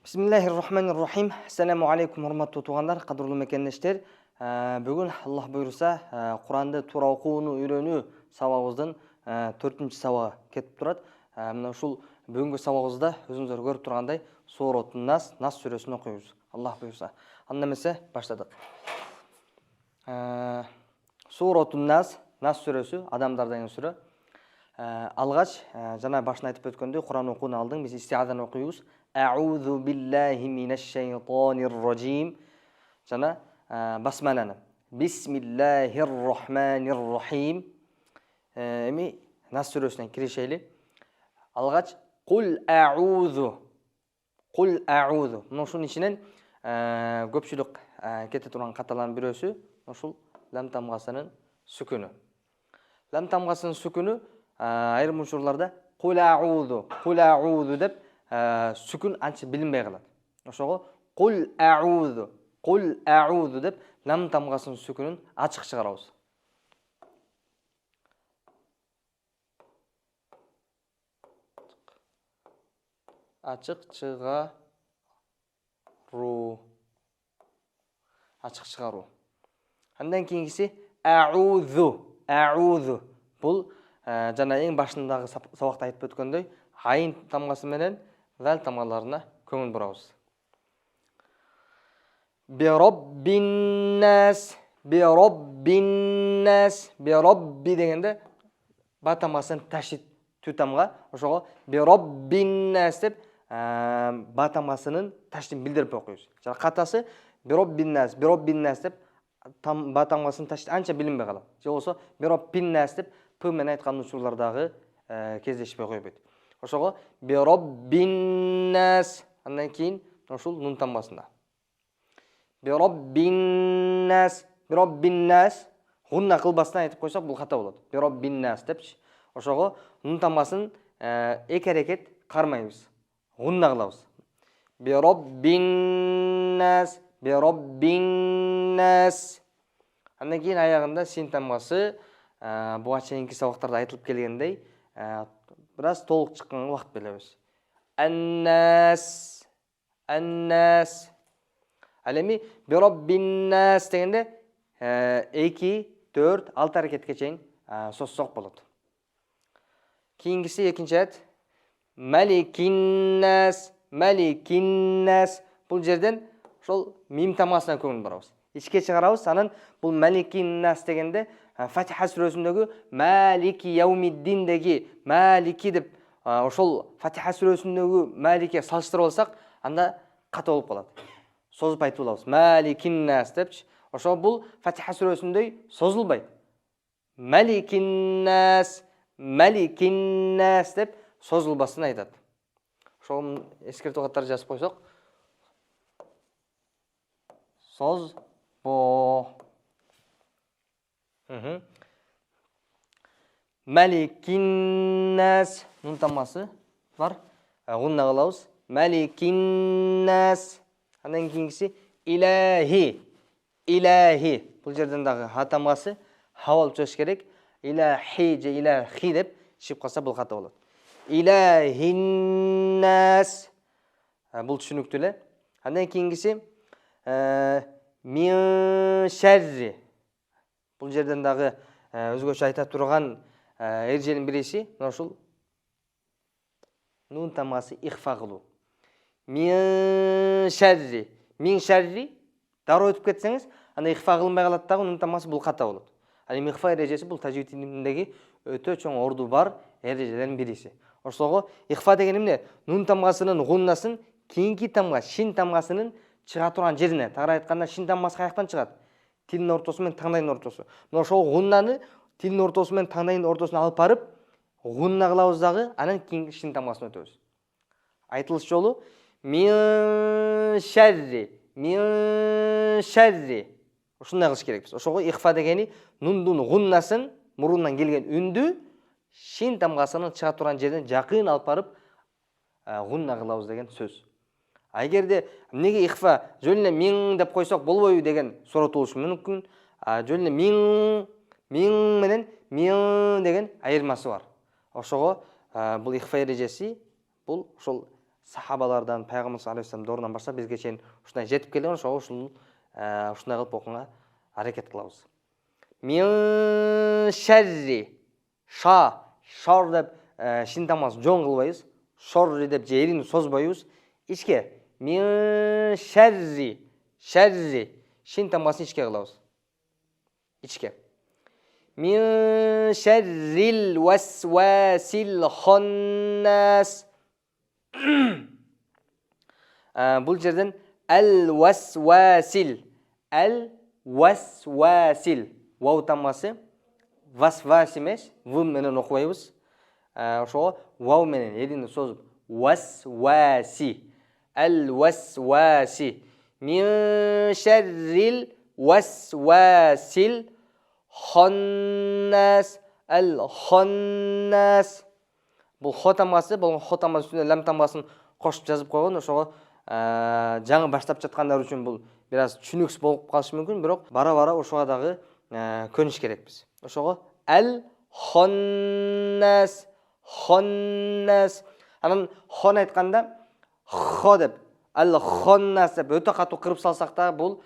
Bismillahirrahmanirrahim. Assalamu alaikum урматтуу туугандар, кадырлуу мекендештер. Бүгүн Аллах буйруса, Куранды туура окууну үйрөнүү сабагыбыздын 4-нчи сабагы кетип турат. Мына ушул бүгүнкү сабагыбызда өзүңүздөр көрүп тургандай Суротун Нас сүрөсүн окуйбуз. Аллах буйруса. Анда эмесе баштадык. Суротун Нас сүрөсү адамдардан сүрө. Алгач жана башына айтып өткөндөй Куран окууну алдың биз истиадан окуйбуз. А'удhu billahi minash-shaytanir-rajim. Жана басмаланы. Bismillahir-rahmanir-rahim. Эми Нас сүрөсүнөн киришели. Алгач Кул а'удhu. Кул а'удhu. Мушунун ичинен көпчүлүк кете турган каталардын бирөөсү ушул лам тамгасынын сүкүнү. Лам тамгасынын сүкүнү айрым учурларда Кул а'удhu деп сүкүн анча билинбей калат. Ошого Кул а'удhu деп лам тамгасынын сүкүнүн ачык чыгарабыз. Ачык чыгаруу. Андан кийинкиси а'удhu. Бул жана эң башындагы сабакта айтып өткөндөй айын тамгасы менен зал тамгаларына көңүл бурабыз. Birobbi дегенде ба тамгасын ташит ту тамга. Ошого Birobbi-nas деп ба тамгасынын таштын билдирип окуйбуз. Жана катасы Birobbi-nas деп ба тамгасын ташит анча билинбей калат. Же болсо Birobbi-nas деп п менен айткан учурлардагы кездешпей койбойт. Ошого Birobbi-nas андан кийин ушул нун тамгасында. Birobbi-nas гунна кылбастан айтып койсок бул ката болот. Birobbi-nas депчи. Ошого нун тамгасын эки аракет кармайбыз. Гунна кылабыз. Birobbi-nas. Андан кийин аягында син тамгасы буга чейинки сабактарда айтылып келгендей бираз толук чыкканга убакыт беребиз. Аннас. Ал эми Birobbi-nas дегенде 2, 4, 6 аракетке чейин соссок болот. Кийинкиси экинчи аят Маликин-nas. Бул жерден ошол мим тамгасына көңүл бурабыз. Ичке чыгарабыз. Анан бул Маликин-nas дегенде Фатиха сүрөсүндөгү Малики яумиддиндеги Малики деп ошол Фатиха сүрөсүндөгү Маликке салыштырып алсак, анда ката болуп калат. Созуп айтып алабыз. Маликин-nas депчи. Ошо бул Фатиха сүрөсүндөй созулбайт. Маликин-nas деп созулбасын айтат. Ошол эскертүү каттары жазып койсок. Созбо. Маликин-nas нун тамгасы бар. Гунна кылабыз. Маликин-nas. Андан кийинкиси Илахи. Бул жерден дагы ха тамгасы ха болуп чыгыш керек. Илахи же Илахи деп чыгып калса бул ката болот. Илахин-nas. Бул түшүнүктүү эле. Андан кийинкиси мин шарри. Бул жерден дагы өзгөчө айта турган эреженин бириси ушул нун тамгасы ихфа кылуу. Мин шарри дароо өтүп кетсеңиз, анда ихфа кылынбай калат дагы нун тамгасы бул ката болот. Ал эми ихфа эрежеси бул тажвид илиминдеги өтө чоң орду бар эрежелердин бириси. Ошого ихфа деген эмне? Нун тамгасынын гуннасын кийинки тамга шин тамгасынын чыга турган жерине, тагыраак айтканда шин тамгасы каяктан чыгат? Тилдин ортосу менен таңдайдын ортосу. Мына ошол гуннаны тилдин ортосу менен таңдайдын ортосуна алып барып, гунна кылабыз дагы, анан кийинки шин тамгасына өтөбүз. Айтылыш жолу мин шарри. Ушундай кылыш керекпиз. Ошого ихфа дегени нундун гуннасын мурундан келген үндү шин тамгасынын чыга турган жерине жакын алып барып гунна кылабыз деген сөз. Эгерде эмнеге ихфа жөн эле мин деп койсок болбойбу деген суроо туулушу мүмкүн. Жөн эле мин менен мин деген айырмасы бар. Ошого бул ихфа эрежеси бул ошол сахабалардан, пайгамбар алейхиссалам дорунан баштап бизге чейин ушундай жетип келген. Ошого ушундай кылып окууга аракет кылабыз. Мин шарри, шар деп шин тамасы жон кылбайбыз. Шорри деп жерин созбойбуз. Ичке мин шарри, шин тамасын ичке кылабыз. Ичке. Мин шаррил васвасил ханнас. Бул жерден ал-васвасил. Ал-васвасил. Вау тамасы васвас эмес, в менен окубайбыз. Ошого вау менен элини созуп васваси. Ал-васваси. Мин шаррил васвасил ханнас. Ал-ханнас. Бул хо тамасы, бул хо тамасы үстүнө лам тамасын кошуп жазып койгон. Ошого жаңы баштап жаткандар үчүн бул бир аз түшүнүксүз болуп калышы мүмкүн, бирок бара-бара ошого дагы көнүш керекпиз. Ошого ал-ханнас, ханнас. Анан хон айтканда хо деп, ал-ханнас деп өтө катуу кырып салсак да, бул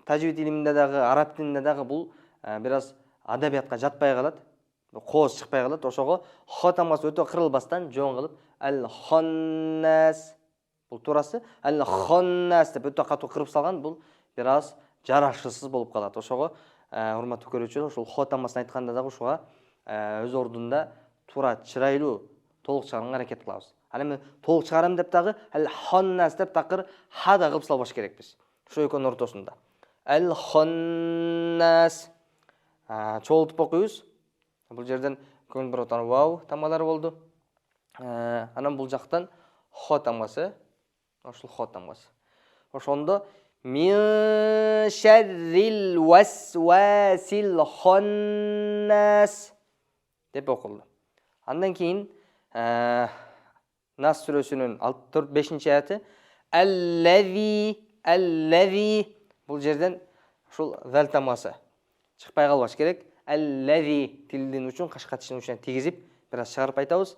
тажвид илиминде дагы, араб тилинде дагы бул бир аз адабиятка жатпай калат. Кооз чыкпай калат. Ошого хо тамасы өтө кырылбастан жон кылып ал-ханнас. Бул туурасы ал-ханнас деп өтө катуу кырып салган, бул бир аз жарашыксыз болуп калат. Ошого урматтуу көрүүчүлөр, ушул хо тамасын айтканда дагы ушуга өз ордунда туура чырайлуу толук чыгарганга аракет кылабыз. Ал эми толук чыгарам деп дагы ал-ханнас деп такыр ха да кылып салбаш керекпиз. Ошо экөөнүн ортосунда. Ал-ханнас. Чогултуп окуйбуз. Бул жерден көңүл буруп отурган вау тамалары болду. Анан бул жактан хо тамасы. Ошол хо тамасы. Ошондо мин шаррил васвасил ханнас деп окулду. Андан кийин Нас сүрөсүнүн 64-5 аяты аллази. Бул жерден ушул зал тамасы чыкпай калбаш керек. Аллази тилдин учун кашка тиштин учуна тийгизип бир аз чыгарып айтабыз.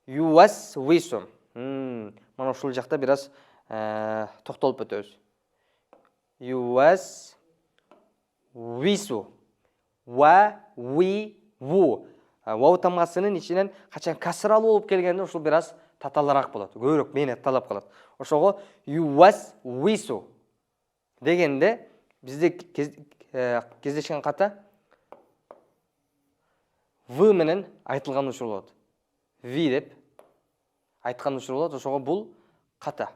Ювасвису. Мана ушул жакта бир аз токтолуп өтөбүз. Ювасвису. Ва ви ву. Вау тамасынын ичинен качан касыралуу болуп келгенде ушул бир аз таталыраак болот. Көбүрөөк мээнет талап калат. Ошого ювасвису дегенде бизде кездешкен ката в менен айтылган учур болот. Ви деп айткан учур болот. Ошого бул ката.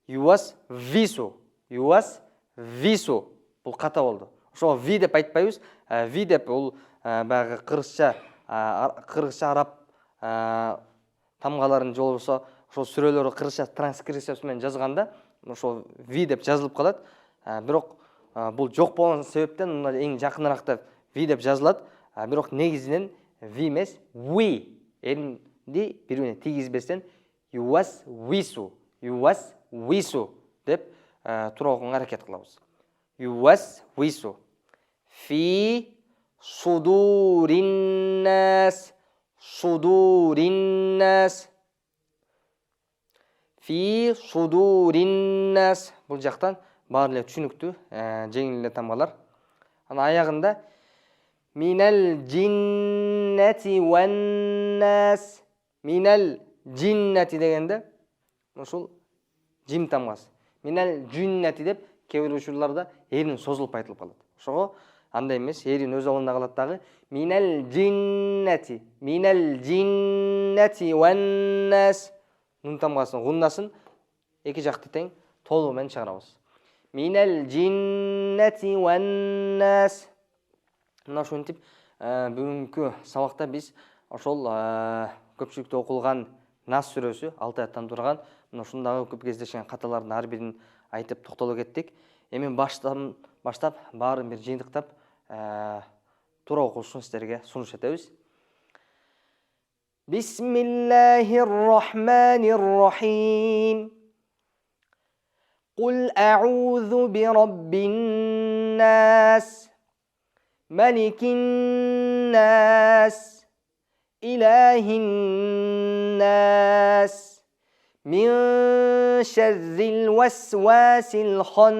Ювасвису. Бул ката болду. Ошого ви деп айтпайбыз. Ви деп бул баягы кыргызча араб тамгаларын же болбосо ошол сүрөлөрдү кыргызча транскрипциясы менен жазганда ошол ви деп жазылып калат. Бирок бул жок болгон себептен мына эң жакыныраак деп ви деп жазылат. Бирок негизинен ви эмес, we. Элди бири-бирине тийгизбестен ювасвису деп туура окуганга аракет кылабыз. Ювасвису фи судуриннас. Фи судуриннас. Бул жактан баары эле түшүнүктүү, жеңил эле тамгалар. Анан аягында минал джиннати ваннас. Минал джиннати дегенде ушул жим тамгасы. Минал джиннати деп кээ бир учурларда эрин созулуп айтылып калат. Ошого андай эмес, эрин өз алдына калат дагы. Минал джиннати ваннас. Нун тамгасын, гуннасын эки жакты тең толугу менен чыгарабыз. Минал джиннати ваннас. Мына ушинтип бүгүнкү сабакта биз ошол көпчүлүктө окулган Нас сүрөсү 6 аяттан турган мына ушундагы көп кездешкен каталардын ар бирин айтып токтолуп кеттик. Эми баштап баарын бир жыйынтыктап туура окулушун сиздерге сунуш этебиз. Бисмиллахир-рахманир-рахим. Кул а'удhu би раббин-нас, маликин-нас, إله الناس من شر الوسواس الخناس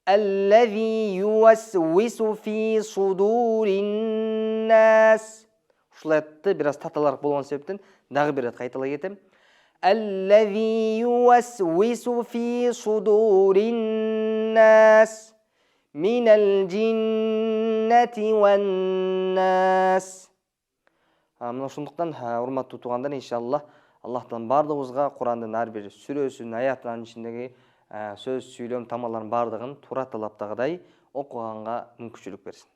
الذي يوسوس في صدور الناس. Ушулай айтты, biraz таталарык болгон себептен дагы бир рет кайталай кетем. الذي يوسوس في صدور الناس من الجنة والناس. Мына ошондуктан урматтуу туугандар, иншаллах Аллахтан бардыгыбызга Курандын ар бир сүрөсүн, аятынын ичиндеги сөз, сүйлөм, тамаларын бардыгын туура талаптагыдай окуганга мүмкүнчүлүк берсин.